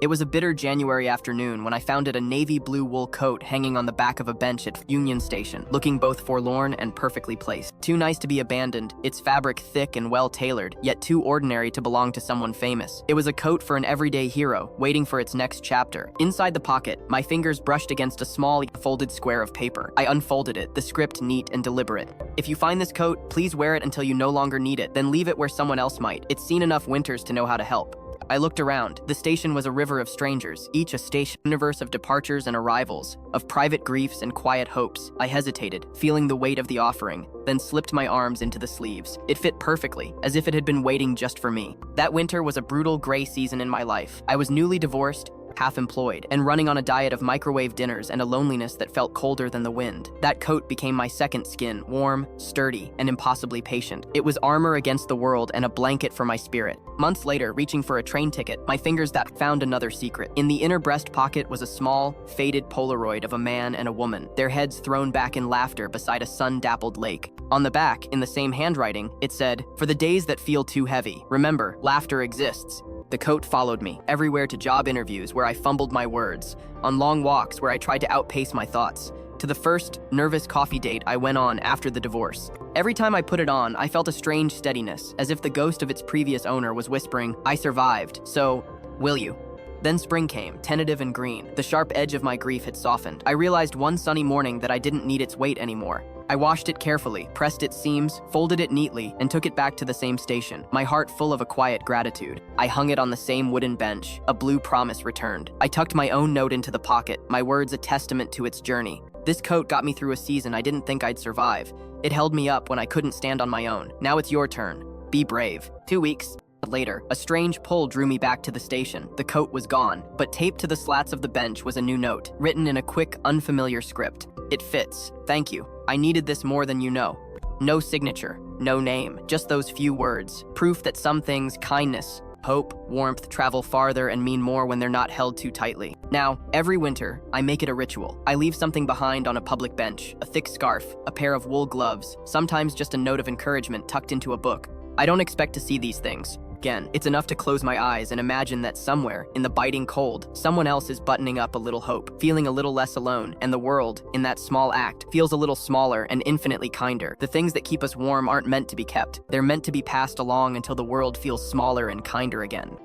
It was a bitter January afternoon when I found a navy blue wool coat hanging on the back of a bench at Union Station, looking both forlorn and perfectly placed. Too nice to be abandoned, its fabric thick and well-tailored, yet too ordinary to belong to someone famous. It was a coat for an everyday hero, waiting for its next chapter. Inside the pocket, my fingers brushed against a small, folded square of paper. I unfolded it, the script neat and deliberate. If you find this coat, please wear it until you no longer need it, then leave it where someone else might. It's seen enough winters to know how to help. I looked around. The station was a river of strangers, each a station universe of departures and arrivals, of private griefs and quiet hopes. I hesitated, feeling the weight of the offering, then slipped my arms into the sleeves. It fit perfectly, as if it had been waiting just for me. That winter was a brutal gray season in my life. I was newly divorced, half-employed, and running on a diet of microwave dinners and a loneliness that felt colder than the wind. That coat became my second skin, warm, sturdy, and impossibly patient. It was armor against the world and a blanket for my spirit. Months later, reaching for a train ticket, my fingers that found another secret. In the inner breast pocket was a small, faded Polaroid of a man and a woman, their heads thrown back in laughter beside a sun-dappled lake. On the back, in the same handwriting, it said, "For the days that feel too heavy, remember, laughter exists." The coat followed me, everywhere, to job interviews where I fumbled my words, on long walks where I tried to outpace my thoughts, to the first, nervous coffee date I went on after the divorce. Every time I put it on, I felt a strange steadiness, as if the ghost of its previous owner was whispering, "I survived, so, will you?" Then spring came, tentative and green. The sharp edge of my grief had softened. I realized one sunny morning that I didn't need its weight anymore. I washed it carefully, pressed its seams, folded it neatly, and took it back to the same station, my heart full of a quiet gratitude. I hung it on the same wooden bench, a blue promise returned. I tucked my own note into the pocket, my words a testament to its journey. This coat got me through a season I didn't think I'd survive. It held me up when I couldn't stand on my own. Now it's your turn. Be brave. 2 weeks later, a strange pull drew me back to the station. The coat was gone, but taped to the slats of the bench was a new note, written in a quick, unfamiliar script. "It fits. Thank you. I needed this more than you know." No signature, no name, just those few words. Proof that some things, kindness, hope, warmth, travel farther and mean more when they're not held too tightly. Now, every winter, I make it a ritual. I leave something behind on a public bench, a thick scarf, a pair of wool gloves, sometimes just a note of encouragement tucked into a book. I don't expect to see these things again. It's enough to close my eyes and imagine that somewhere, in the biting cold, someone else is buttoning up a little hope, feeling a little less alone, and the world, in that small act, feels a little smaller and infinitely kinder. The things that keep us warm aren't meant to be kept. They're meant to be passed along until the world feels smaller and kinder again.